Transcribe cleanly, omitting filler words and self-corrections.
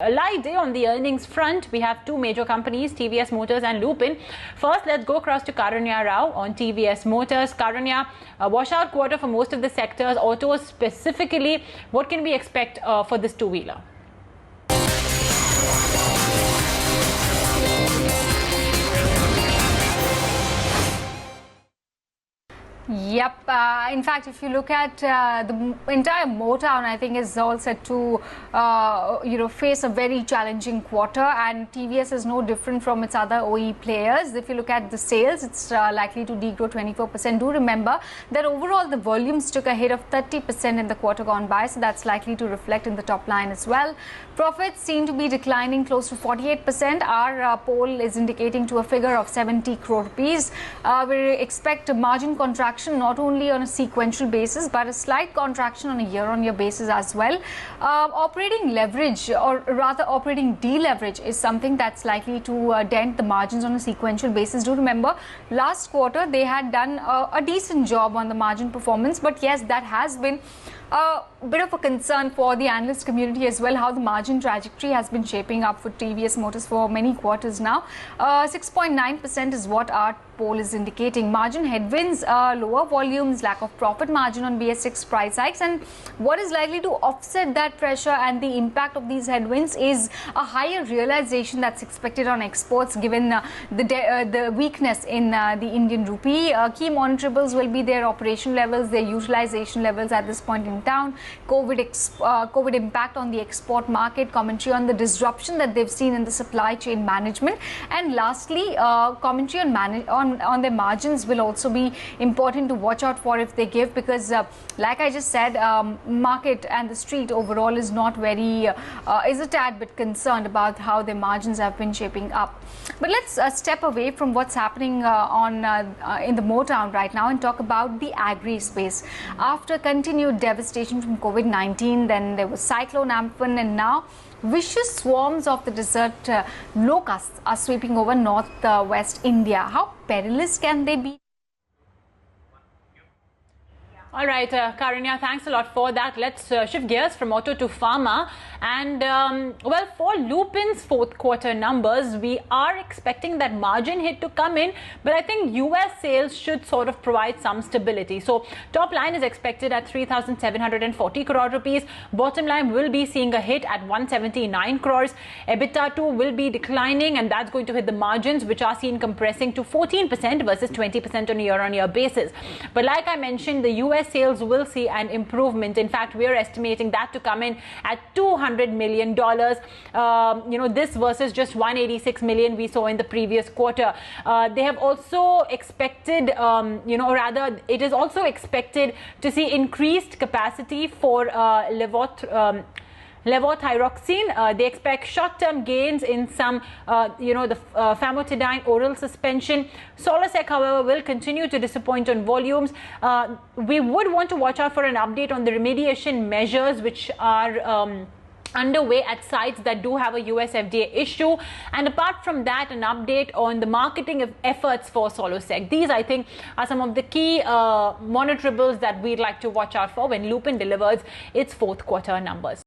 A light day on the earnings front. We have two major companies, TVS Motors and Lupin. First, let's go across to Karanya Rao on TVS Motors. Karanya, washout quarter for most of the sectors, autos specifically. What can we expect for this two-wheeler? Yep. In fact, if you look at the entire Motown, I think is all set to face a very challenging quarter, and TVS is no different from its other OE players. If you look at the sales, it's likely to degrow 24%. Do remember that overall the volumes took a hit of 30% in the quarter gone by, so that's likely to reflect in the top line as well. Profits seem to be declining close to 48%. Our poll is indicating to a figure of 70 crore rupees. We expect a margin contraction not only on a sequential basis but a slight contraction on a year-on-year basis as well. Operating leverage, or rather operating deleverage, is something that's likely to dent the margins on a sequential basis. Do remember, last quarter they had done a decent job on the margin performance, but yes, that has been a bit of a concern for the analyst community as well, how the margin trajectory has been shaping up for TVS Motors for many quarters now. 6.9% is what our poll is indicating. Margin headwinds, lower volumes, lack of profit margin on BS6 price hikes, and what is likely to offset that pressure and the impact of these headwinds is a higher realization that's expected on exports given the weakness in the Indian rupee. Key monitorables will be their operation levels, their utilization levels at this point in time, COVID impact on the export market, commentary on the disruption that they've seen in the supply chain management, and lastly, commentary on their margins will also be important to watch out for if they give, because like I just said, market and the street overall is not very is a tad bit concerned about how their margins have been shaping up. But let's step away from what's happening in the Motown right now and talk about the agri space. After continued devastation from COVID-19, then there was Cyclone Amphan, and now vicious swarms of the desert locusts are sweeping over northwest India. How perilous can they be? All right, Karanya, thanks a lot for that. Let's shift gears from auto to pharma. And, well, for Lupin's fourth quarter numbers, we are expecting that margin hit to come in, but I think US sales should sort of provide some stability. So, top line is expected at 3,740 crore rupees. Bottom line will be seeing a hit at 179 crores. EBITDA too will be declining, and that's going to hit the margins, which are seen compressing to 14% versus 20% on a year-on-year basis. But like I mentioned, the US sales will see an improvement. In fact, we are estimating that to come in at $200 million. This versus just 186 million we saw in the previous quarter. They have also expected, rather, it is also expected to see increased capacity for levothyroxine. They expect short-term gains in some, the famotidine oral suspension. Solosec, however, will continue to disappoint on volumes. We would want to watch out for an update on the remediation measures which are underway at sites that do have a US FDA issue, and apart from that, an update on the marketing efforts for Solosec. These, I think, are some of the key monitorables that we'd like to watch out for when Lupin delivers its fourth quarter numbers.